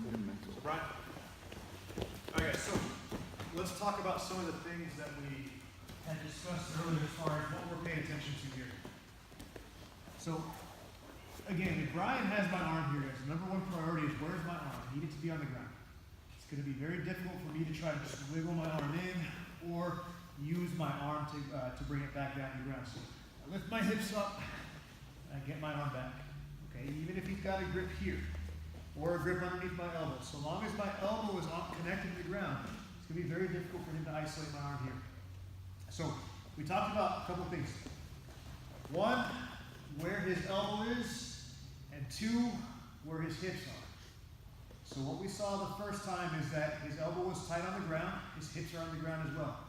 Fundamental. Brian? Okay, so let's talk about some of the things that we had discussed earlier as far as what we're paying attention to here. So, again, if Brian has my arm here, his number one priority is where's my arm? I need it to be on the ground. It's going to be very difficult for me to try to just wiggle my arm in or use my arm to bring it back down to the ground. So I lift my hips up, I get my arm back. Okay, even if he's got a grip here or a grip underneath my elbow, so long as my elbow is connected to the ground, it's going to be very difficult for him to isolate my arm here. So we talked about a couple things. One, where his elbow is, and two, where his hips are. So what we saw the first time is that his elbow was tight on the ground, his hips are on the ground as well.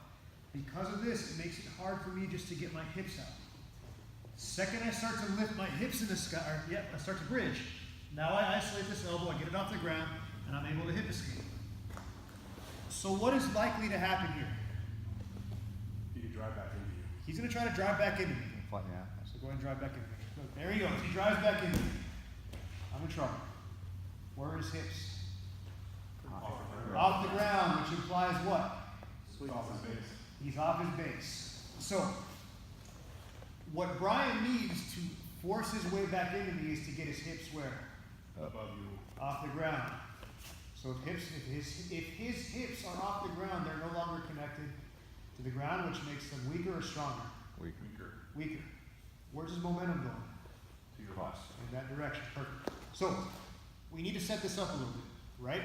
Because of this, it makes it hard for me just to get my hips out. Second, I start to lift my hips in the sky, I start to bridge. Now I isolate this elbow, I get it off the ground, and I'm able to hit the skate. So what is likely to happen here? He can drive back into you. He's going to try to drive back into me. So go ahead and drive back into me. Look, there he goes. He drives back into me. I'm in trouble. Where are his hips? Off the ground, which implies what? He's off his base. He's off his base. So, what Brian needs to force his way back into me is to get his hips where? Above you. Off the ground. So if his hips are off the ground, they're no longer connected to the ground, which makes them weaker or stronger? Weaker. Where's his momentum going? To your cross. In that direction. Perfect. So, we need to set this up a little bit, right?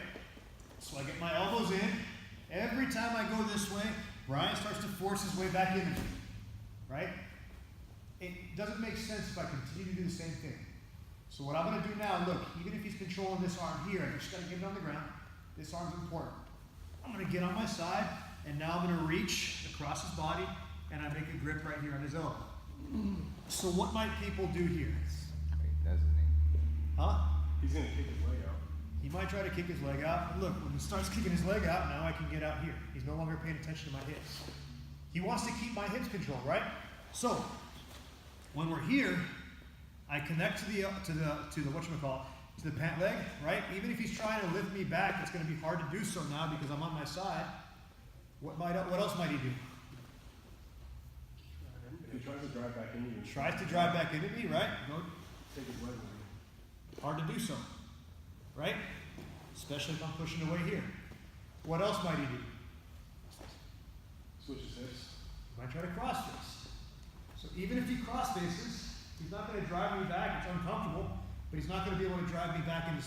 So I get my elbows in. Every time I go this way, Brian starts to force his way back into me, right? It doesn't make sense if I continue to do the same thing. So what I'm going to do now, look, even if he's controlling this arm here, I just got to get it on the ground. This arm's important. I'm going to get on my side, and now I'm going to reach across his body, and I make a grip right here on his elbow. So what might people do here? Huh? He's going to kick his leg out. He might try to kick his leg out. Look, when he starts kicking his leg out, now I can get out here. He's no longer paying attention to my hips. He wants to keep my hips controlled, right? So, when we're here, I connect to the to the pant leg, right? Even if he's trying to lift me back, it's going to be hard to do so now because I'm on my side. What else might he do? If he tries to drive back into you. Tries to drive back into me, right? Go. Take his leg away. Hard to do so, right? Especially if I'm pushing away here. What else might he do? Switch his hips. He might try to cross face. So even if he cross faces, he's not going to drive me back. It's uncomfortable, but he's not going to be able to drive me back into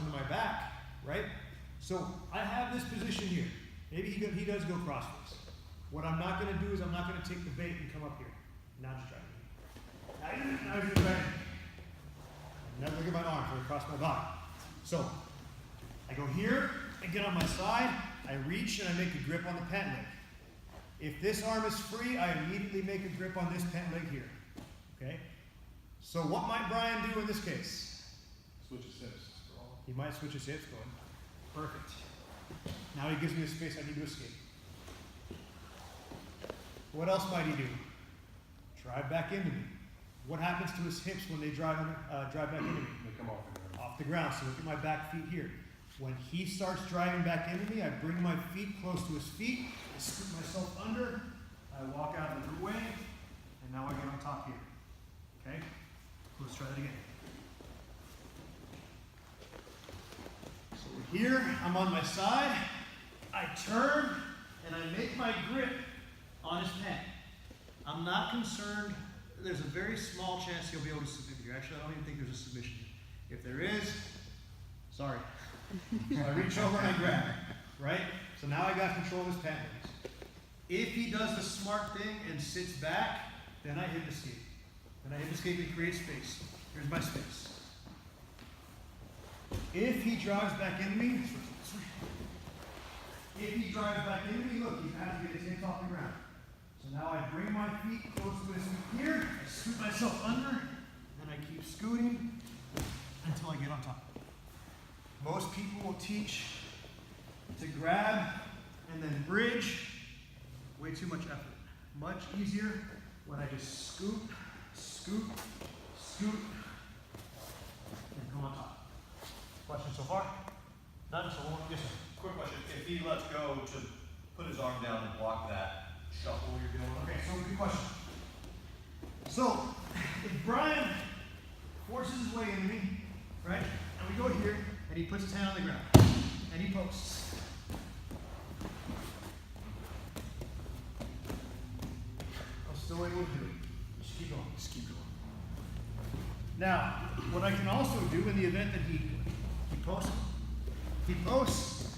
under my back, right? So I have this position here. Maybe he does go cross face. What I'm not going to do is I'm not going to take the bait and come up here. Now just drive me. Now he's driving. Now look at my arm so across my body. So I go here, I get on my side, I reach and I make a grip on the pant leg. If this arm is free, I immediately make a grip on this pant leg here. Okay? So what might Brian do in this case? Switch his hips. He might switch his hips going. Perfect. Now he gives me the space I need to escape. What else might he do? Drive back into me. What happens to his hips when they drive back into me? They come off the ground. Off the ground. So look at my back feet here. When he starts driving back into me, I bring my feet close to his feet. I scoot myself under. I walk out of the way. And now I get on top here. Okay? Let's try that again. So we're here. I'm on my side. I turn and I make my grip on his pant. I'm not concerned. There's a very small chance he'll be able to submit here. Actually, I don't even think there's a submission here. If there is, sorry. So I reach over and I grab it, right? So now I got control of his pant legs. If he does the smart thing and sits back, then I hit escape. Then I hit escape and create space. Here's my space. If he drives back into me, look, he's going to have to get his hands off the ground. So now I bring my feet close to his feet here, I scoot myself under, and I keep scooting until I get on top. Most people will teach to grab and then bridge. Way too much effort. Much easier when I just scoop, scoop, scoop, Questions so far? None, so we'll, yes, sir. Quick question, if he lets go to put his arm down and block that shuffle you're doing, Okay, so good question. So, if Brian forces his way into me, right, and we go here, and he puts his hand on the ground, and he posts. I'm still able to do it. Just keep going. Just keep going. Now, what I can also do in the event that he posts,